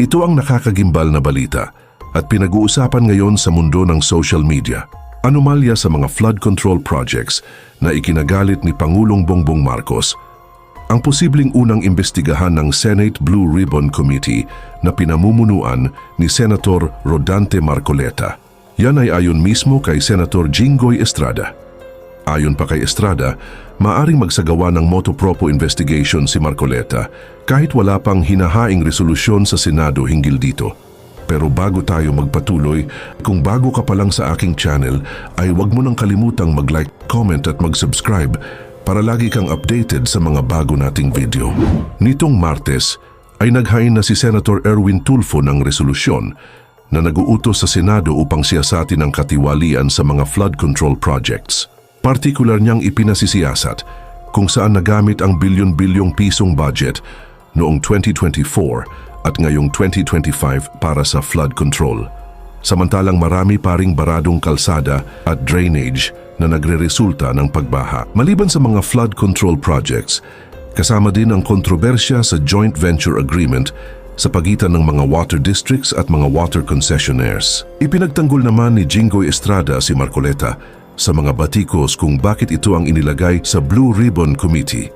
Ito ang nakakagimbal na balita at pinag-uusapan ngayon sa mundo ng social media. Anomalya sa mga flood control projects na ikinagalit ni Pangulong Bongbong Marcos. Ang posibleng unang imbestigahan ng Senate Blue Ribbon Committee na pinamumunuan ni Senator Rodante Marcoleta. Yan ay ayon mismo kay Senator Jinggoy Estrada. Ayon pa kay Estrada, maaring magsagawa ng motu proprio investigation si Marcoleta kahit wala pang hinahaing resolusyon sa Senado hinggil dito. Pero bago tayo magpatuloy, kung bago ka pa lang sa aking channel, ay huwag mo nang kalimutang mag-like, comment at mag-subscribe para lagi kang updated sa mga bago nating video. Nitong Martes ay naghain na si Senator Erwin Tulfo ng resolusyon na nag-uutos sa Senado upang siyasatin ang katiwalian sa mga flood control projects. Partikular niyang ipinasisiyasat kung saan nagamit ang bilyon-bilyong pisong budget noong 2024 at ngayong 2025 para sa flood control. Samantalang marami pa ring baradong kalsada at drainage na nagreresulta ng pagbaha. Maliban sa mga flood control projects, kasama din ang kontrobersya sa joint venture agreement sa pagitan ng mga water districts at mga water concessionaires. Ipinagtanggol naman ni Jinggoy Estrada si Marcoleta sa mga batikos kung bakit ito ang inilagay sa Blue Ribbon Committee.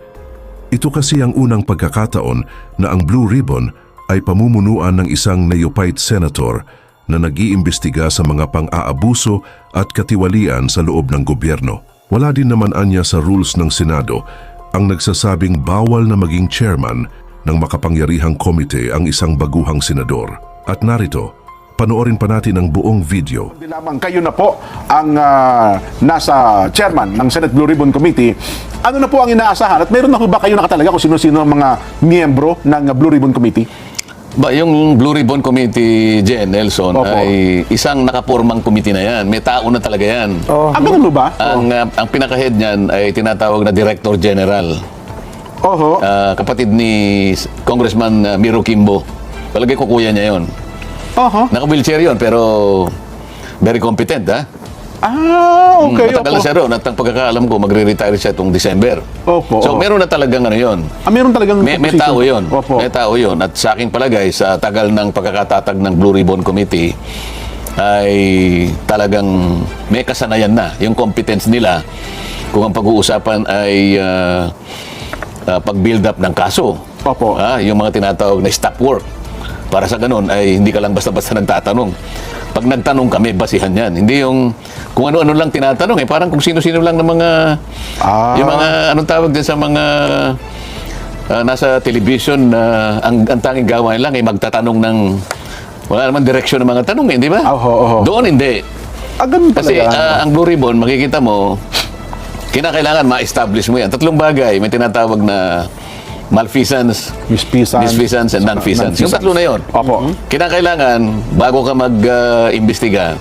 Ito kasi ang unang pagkakataon na ang Blue Ribbon ay pamumunuan ng isang neophyte senator na nag-iimbestiga sa mga pang-aabuso at katiwalian sa loob ng gobyerno. Wala din naman anya sa rules ng Senado ang nagsasabing bawal na maging chairman ng makapangyarihang komite ang isang baguhang senador. At narito, panoorin pa natin ang buong video. Hindi lamang kayo na po ang nasa chairman ng Senate Blue Ribbon Committee. Ano na po ang inaasahan? At meron na po ba kayo nakatalaga kung sino-sino ang mga miyembro ng Blue Ribbon Committee? Yung Blue Ribbon Committee, Jen, Nelson, Opo. ay isang nakapurmang committee na yan. May tao na talaga yan. Ganun ba? Ang pinaka-head niyan ay tinatawag na Director General. Oho. Kapatid ni Congressman Miro Kimbo. Palagay ko kuya niya yon. Oho. Naka-wheelchair yun, pero very competent, ha? Okay. Matagal na siya roon at ang pagkakaalam ko, magre-retire siya itong December. Opo. So, meron na talagang ano yun. Meron talagang May position. tao yun. Opo. May tao yun. At sa aking palagay, sa tagal ng pagkakatatag ng Blue Ribbon Committee, ay talagang may kasanayan na. Yung competence nila, kung ang pag-uusapan ay pag-build up ng kaso. Opo. Yung mga tinatawag na stop work. Para sa ganun, ay hindi ka lang basta-basta nagtatanong. Pag nagtanong kami, basihan yan. Hindi yung kung ano-ano lang tinatanong. Parang kung sino-sino lang ng mga yung mga, anong tawag din sa mga nasa television na ang tanging gawain lang ay magtatanong ng wala naman direksyon ng mga tanong, di ba? Doon hindi. Ganun Kasi talaga. ang Blue Ribbon, makikita mo, kinakailangan ma-establish mo yan. Tatlong bagay, may tinatawag na malfeasance, misfeasance, and non-feasance. Yung tatlo na yun. Opo. Kinakailangan, bago ka mag-imbestiga,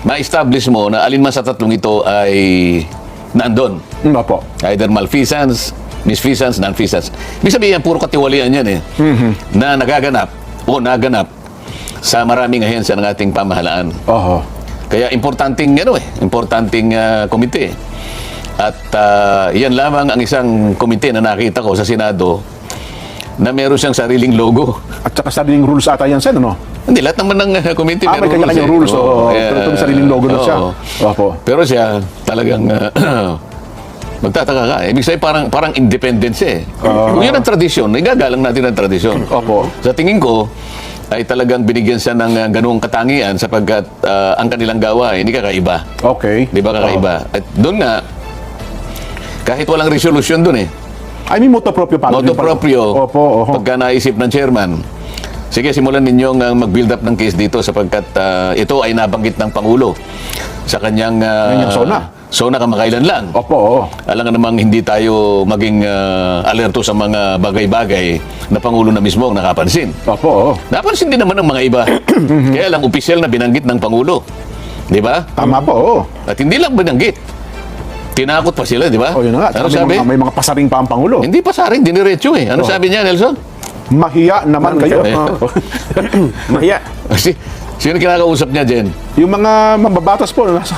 ma-establish mo na alin man sa tatlong ito ay nandun. Opo. Either malfeasance, misfeasance, non-feasance. Ibig sabihin, puro katiwalian yan eh. Na nagaganap o naganap sa maraming ahensya ng ating pamahalaan. Oho. Kaya importanteng komite. At yan lamang ang isang komite na nakita ko sa Senado na meron siyang sariling logo. At saka sariling rules ata yan, Sen, ano? Hindi, lahat naman ng komite may kanya-kanyang rules. Pero ito may sariling logo na siya. Opo. Pero siya talagang magtataka ka. Ibig sabihin parang independence eh. Kung yun ang tradisyon, igagalang natin ang tradisyon. Opo. Sa tingin ko, ay talagang binigyan siya ng ganung katangian sapagkat ang kanilang gawa hindi kakaiba. Okay. Di ba kakaiba? At doon nga, kahit walang resolution doon eh. I mean, motu proprio pa. Motu proprio, Opo. pagka naisip ng chairman, sige, simulan ninyong mag-build up ng case dito sapagkat ito ay nabanggit ng Pangulo sa kanyang zona kamakailan lang. Opo. Alam nga namang hindi tayo maging alerto sa mga bagay-bagay na Pangulo na mismo ang nakapansin. Opo. Napansin din naman ng mga iba. Kaya lang opisyal na binanggit ng Pangulo. Di ba? Tama po. At hindi lang binanggit. Tinakot pa sila, di ba? Yun na nga. Ano sabi? May mga pasaring pa ang Pangulo. Hindi pasaring, diniretso eh. Ano sabi niya, Nelson? Mahiya naman kayo. Mahiya. Sino kinakausap niya, Jen? Yung mga mambabatas po na nasa...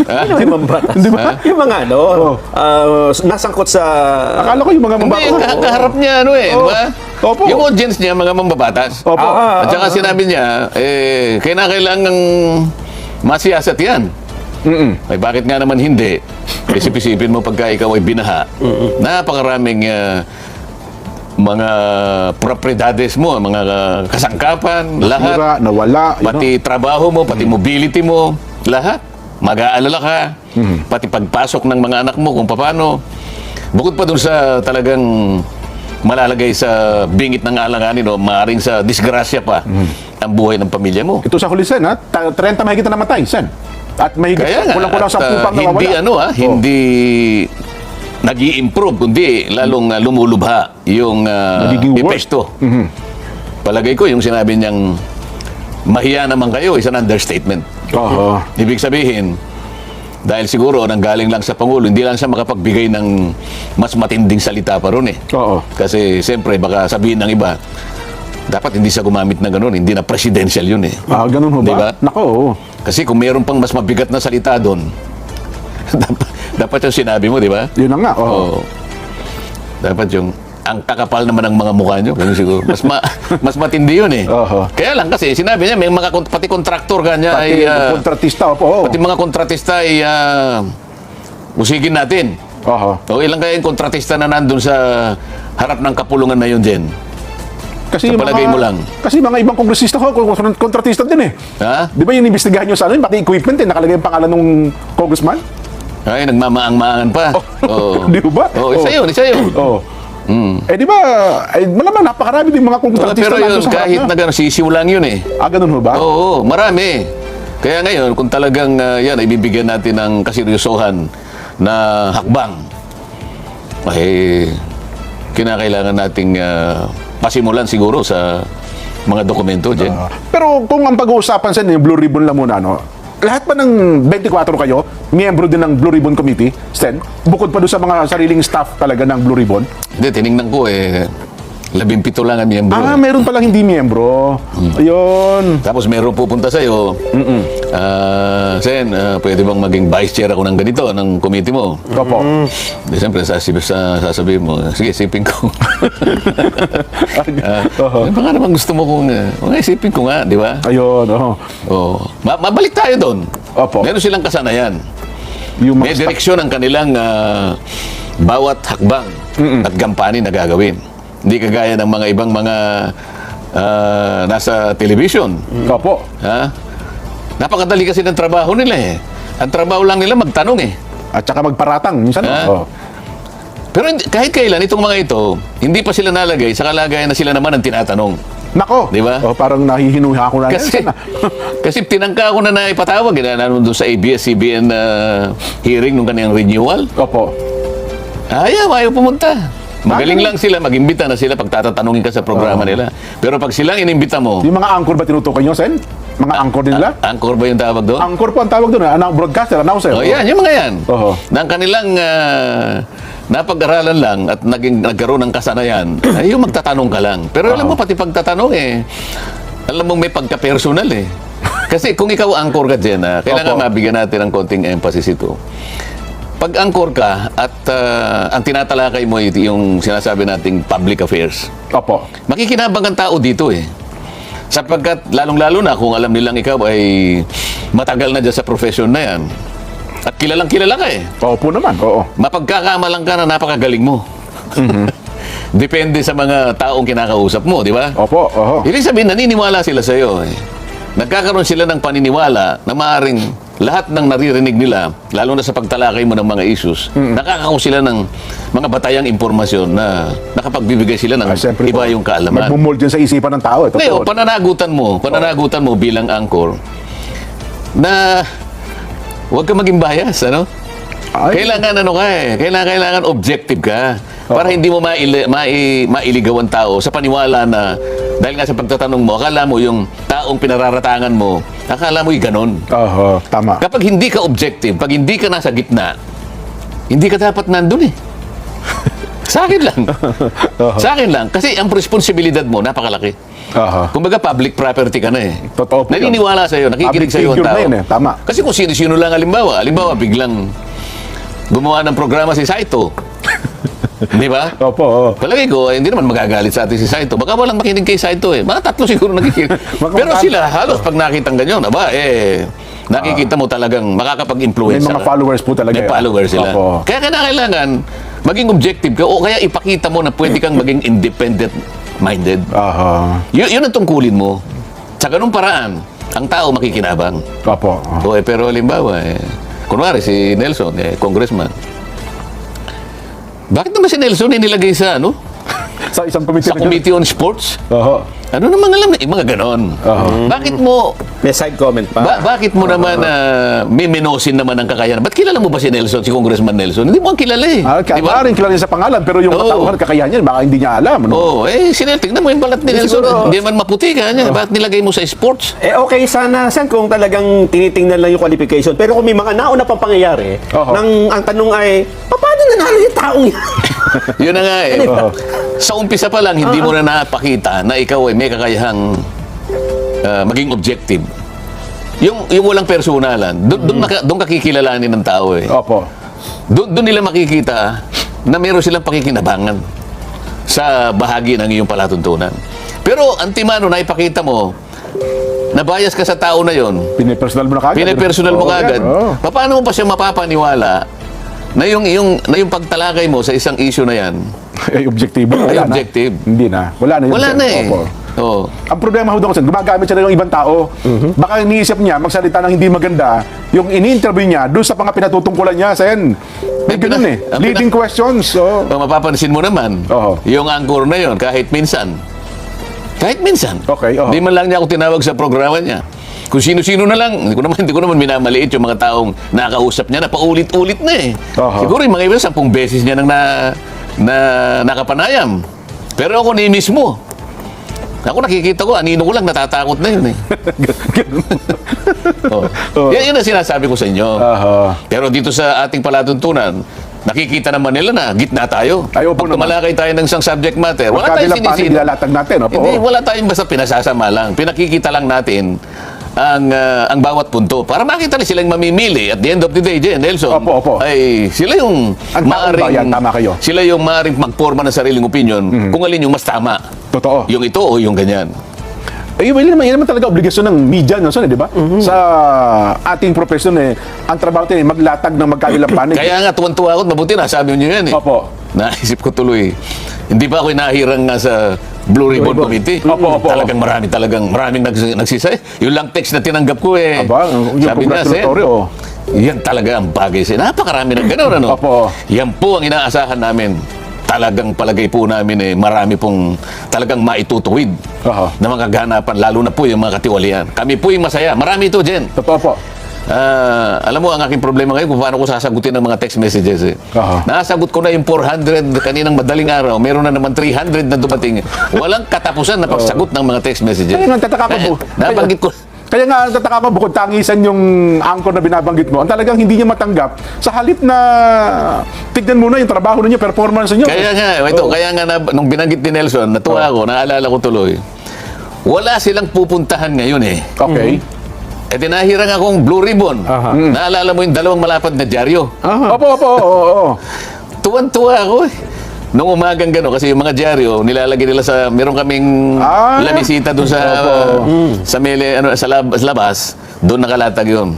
Ano yung mambatas? Hindi ba? Yung mga nasangkot sa... Akala ko yung mga Hindi, mambabatas. kaharap niya, ano eh, di ba? Opo. Yung audience niya, mga mambabatas. Opo. At saka sinabi niya, kailangang masiyasat yan. Ay bakit nga naman hindi? Isip-isipin mo pagka ikaw ay binaha. Napakaraming mga propriedades mo, mga kasangkapan, lahat. Sira, nawala. Pati trabaho mo, pati mobility mo, lahat. Mag-aalala ka. Pati pagpasok ng mga anak mo kung paano. Bukod pa dun sa talagang malalagay sa bingit ng alanganin o maaaring sa disgrasya pa ang buhay ng pamilya mo. Ito sa huli, Sen, ha? 30 mahigit na namatay, Sen. At mahigit, Kaya nga, kulang-kulang sa pupang hindi nawawala. hindi nag-i-improve, kundi lalong lumulubha yung Nagiging worse. epekto. Palagay ko, yung sinabi niyang mahiya naman kayo, is an understatement. Oo. Ibig sabihin, dahil siguro nanggaling lang sa Pangulo, hindi lang siya makapagbigay ng mas matinding salita pa ron eh. Oo. Kasi siyempre, baka sabihin ng iba, dapat hindi siya gumamit ng ganun, hindi na presidential yun eh. Ganun ho ba? Diba? Nako, oo. Kasi kung mayroon pang mas mabigat na salita doon, dapat yung sinabi mo, di ba? Yun na nga, oo. Oo. Dapat yung, ang kakapal naman ng mga mukha nyo. Ganun siguro. Mas matindi yun eh. Oo. Kaya lang kasi, sinabi niya, may mga, pati kontraktor kanya Pati ay, kontratista, opo. Oo. pati mga kontratista ay, usigin natin. Oo. O ilang kaya yung kontratista na nandun sa harap ng kapulungan na yun, Jen? Kasi Sa yung palagay mo lang. Kasi mga ibang kongresista ko, kontratista din eh. Ha? Di ba yung inimbestigahan nyo sa ano, pati equipment eh, nakalagay yung pangalan ng congressman? Ay, nagmamaang-maangan pa. Oo. Di ba? Oo, isa yun, isa yun. Oo. Mm. Eh di ba, malamang napakarami din mga kontratista Pero yun, nandun sa harap kahit na. na gano'n, sisiw lang yun eh. Ganun ho ba? Oo, marami. Kaya ngayon, kung talagang yan, ay bibigyan natin ng kaseryosohan na hakbang, ay kinakailangan nating pasimulan siguro sa mga dokumento, Jen. Pero kung ang pag-uusapan sa yung Blue Ribbon lang muna, no? Lahat pa ng 24 kayo, miyembro din ng Blue Ribbon Committee, Sen? Bukod pa doon sa mga sariling staff talaga ng Blue Ribbon? Hindi, tinignan ko 17 lang ang miyembro. Meron palang hindi miyembro. Ayun. Tapos meron pupunta sa'yo. Sen, pwede bang maging vice chair ako ng ganito, ng committee mo? Opo. Di, siyempre, sasabihin mo, sige, isipin ko. Baka naman gusto mo kung, isipin ko nga, di ba? Ayun, oo. Oh. Mabalik tayo doon. Opo. Meron silang kasanayan. Yung May mga staff. direksyon ang kanilang bawat hakbang at gampanin na gagawin. Hindi kagaya ng mga ibang mga nasa television. Opo. Ha? Napakadali kasi ng trabaho nila eh. Ang trabaho lang nila magtanong eh. At saka magparatang, minsan. Oo. Pero kahit kailan, itong mga ito, hindi pa sila nalagay sa kalagayan na sila naman ang tinatanong. Nako. Di ba? Parang nahihinuha ko na. Kasi tinangka ko na ipatawag. Nanonood doon sa ABS-CBN hearing nung kanyang renewal. Opo. Ayaw pumunta. Magaling lang sila, mag-imbita na sila pag tatatanungin ka sa programa nila. Pero pag silang inimbita mo, Yung mga anchor ba tinutukoy nyo, Sen? Mga anchor din nila? angkor ba yung tawag doon? Anchor po ang tawag doon, broadcaster, announcer. Oh, yan, yung mga yan. Oo. Na ang kanilang napag-aralan lang at nagkaroon ng kasanayan, ay yung magtatanong ka lang. Pero alam mo, pati pagtatanong alam mo may pagka-personal eh. Kasi kung ikaw angkor ka dyan, kailangan Opo. mabigyan natin ng konting emphasis ito. Pag angkor ka at ang tinatalakay mo yung sinasabi nating public affairs, Opo. makikinabang ang tao dito eh. Sapagkat lalong-lalo na kung alam nilang ikaw ay matagal na dyan sa profession na yan. At kilalang kilala ka eh. Opo naman, oo. Mapagkakamalang ka na napakagaling mo. Depende sa mga taong kinakausap mo, di ba? Opo, oo. Ibig sabihin, naniniwala sila sa iyo. Nagkakaroon sila ng paniniwala na maaaring lahat ng naririnig nila, lalo na sa pagtalakay mo ng mga issues, nakakakuha sila ng mga batayang impormasyon na nakapagbibigay sila ng Siyempre iba po, yung kaalaman. Nagmumold yan sa isipan ng tao. Ngayon, Totoo. pananagutan mo bilang angkor na huwag ka maging bias, ano? Ay. Kailangan objective ka para hindi mo mailigaw ang tao sa paniwala na dahil nga sa pagtatanong mo, akala mo yung taong pinararatangan mo, akala mo yung ganon. Oo, tama. Kapag hindi ka objective, pag hindi ka nasa gitna, hindi ka dapat nandun eh. Sa akin lang. Sa akin lang. Kasi ang responsibilidad mo, napakalaki. Aha. Kumbaga, public property ka na eh. Totoo po yun. Naniniwala sa'yo, nakikinig Public sa'yo ang figure tao. na yun eh, tama. Kasi kung sino-sino lang halimbawa biglang gumawa ng programa si Saito. Di ba? Opo. Oo. Palagay ko, hindi naman magagalit sa atin si Saito. Baka walang makinig kay Saito eh. Mga tatlo siguro nakikinig. Pero sila, halos pag nakitang ganyan, nakikita mo talagang makakapag-influence. May mga followers po talaga. May followers sila. Opo. Kaya kailangan maging objective ka o kaya ipakita mo na pwede kang maging independent-minded. Aha. Yun ang tungkulin mo. Sa ganung paraan, ang tao makikinabang. Opo. Pero halimbawa, kunwari si Nelson, congressman. Bakit naman si Nelson nilagay sa Sa isang committee. sa Committee on Sports? Oho. Ano naman alam na mga ganon? Bakit mo May side comment pa. bakit mo naman miminosin naman ang kakayahan? Ba't kilala mo ba si Nelson, si Congressman Nelson? Hindi mo ang kilala eh. Di ba? Maaaring kilala niya sa pangalan, pero yung Oo. katauhan, kakayahan niya, baka hindi niya alam. No? Si Nelson, tingnan mo yung balat ni Nelson. siguro. Hindi man maputi ka niya. Bakit nilagay mo sa sports? Okay sana kung talagang tinitingnan lang yung qualification. Pero kung may mga nauna pang pangyayari, Oho. ang tanong ay, paano nanalo yung taong yan? Yun na nga eh. Sa umpisa pa lang, hindi mo na napakita na ikaw ay may kakayahang maging objective. Yung walang personalan, doon kakikilalanin ng tao eh. Opo. Doon nila makikita na meron silang pakikinabangan sa bahagi ng iyong palatuntunan. Pero antimano na ipakita mo na bias ka sa tao na yon, Pinipersonal mo na kagad. pinipersonal mo Oo, kagad, yan, oo. paano mo pa siya mapapaniwala na yung pagtalakay mo sa isang issue na yan Ay, objektibo. ay Wala na. objective? Hindi na. Wala na yun. Wala sir. na eh. Opo. Oo. Ang problema ho doon, gumagamit siya ng ibang tao. Baka iniisip niya, magsalita ng hindi maganda, yung ini-interview niya, doon sa mga pinatutungkulan niya, Sen. May ganun eh. ang Leading questions. Oh. Kung mapapansin mo naman, Oo. yung anchor na yon kahit minsan, Okay, oo. hindi man lang niya ako tinawag sa programa niya. Kung sino-sino na lang, hindi ko naman minamaliit yung mga taong nakausap niya na paulit-ulit na eh. Oo. Siguro yung mga iba, 10 beses niya nang nakapanayam. Pero ako ni mismo. Ako nakikita ko, anino ko lang, natatakot na yun eh. Yan ang sinasabi ko sa inyo. Aha. Pero dito sa ating palatuntunan, nakikita naman nila na gitna tayo. Ay, opo Pag naman. tumalakay tayo ng isang subject matter, wala tayong Magkabilang panig, sinisino. nilalatag natin. Opo. Hindi, wala tayong basta pinasasama lang. Pinakikita lang natin ang bawat punto para makita na silang mamimili at the end of the day, Nelson. Opo, opo. Ay sila yung Ang taong bayan, tama kayo. Sila yung maaring magporma ng sariling opinion kung alin yung mas tama. Totoo. Yung ito o yung ganyan. Yun naman talaga obligasyon ng media, no, di ba? Sa ating profesyon, ang trabaho natin maglatag ng magkabilang panig. Kaya nga tuwan-tuwa ako, mabuti na sabi niyo yan eh. Opo. Naisip ko tuloy. Hindi ba ako nahirang nga sa Blue Ribbon Committee? Opo. Maraming nagsisay. Yung lang text na tinanggap ko eh. Aba, yung sabi niya, Sen, congratulatory, oh. yan talaga ang bagay. Napakarami ng gano'n, ano? Opo. Yan po ang inaasahan namin. Talagang palagay po namin marami pong talagang maitutuwid Aha. na mga kaganapan, lalo na po yung mga katiwalian. Kami po yung masaya. Marami ito, Jen. Totoo po. Alam mo, ang aking problema ngayon kung paano ko sasagutin ang mga text messages eh. Aha. Nasagot ko na yung 400 kaninang madaling araw. Meron na naman 300 na dumating. Walang katapusan na pagsagot ng mga text messages. Kaya nga, tataka ko po. Nabanggit ko. Kaya nga, tataka ko, bukod tangisan yung anchor na binabanggit mo, ang talagang hindi niya matanggap sa halip na tignan muna yung trabaho ninyo, performance niyo. Kaya nga, kaya nga nung binanggit ni Nelson, natuwa ako, naalala ko tuloy. Wala silang pupuntahan ngayon eh. Okay. Tinahirang akong Blue Ribbon. Naalala mo yung 2 malapad na dyaryo. Opo. Oo. Tuwan-tuwa ako eh. Nung umagang gano'n, kasi yung mga dyaryo, nilalagay nila sa, meron kaming labisita doon sa labas, doon nakalatag yun.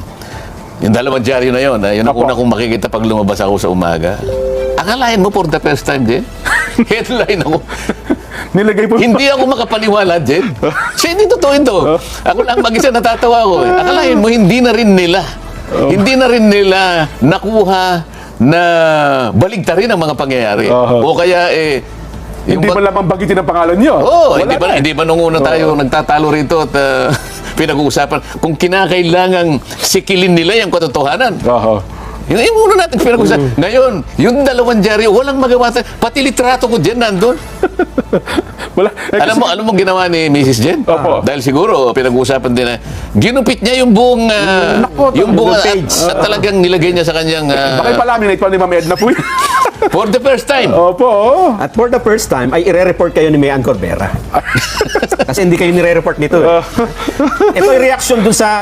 Yung 2 dyaryo na yun, yun ang Opo. una kong makikita pag lumabas ako sa umaga. Akalain mo for the first time, Jen? Headline ako. Nilagay po. Hindi ako makapaniwala, Jen. Kasi hindi totoo ito. Ako lang mag-isa natatawa ko. Akalain mo, hindi na rin nila nakuha na baligtarin ang mga pangyayari. O kaya Hindi ba lamang bagitin ang pangalan niyo? hindi ba nung una tayo nagtatalo rito at pinag-uusapan kung kinakailangang sikilin nila yung katotohanan. Yung muna natin pinag-uusapan. Ngayon, yung 2 dyaryo, walang magawa tayo. Pati litrato ko dyan nandun. Wala. Alam mo ginawa ni Mrs. Jen? Opo. Dahil siguro pinag-uusapan din na ginupit niya yung buong at talagang nilagay niya sa kanyang Bakit pala laminate pa ni Ma'am Edna po? for the first time. Opo. At for the first time, ay ire-report kayo ni Mayan Corbera. Kasi hindi kayo nire-report nito. Ito yung reaction dun sa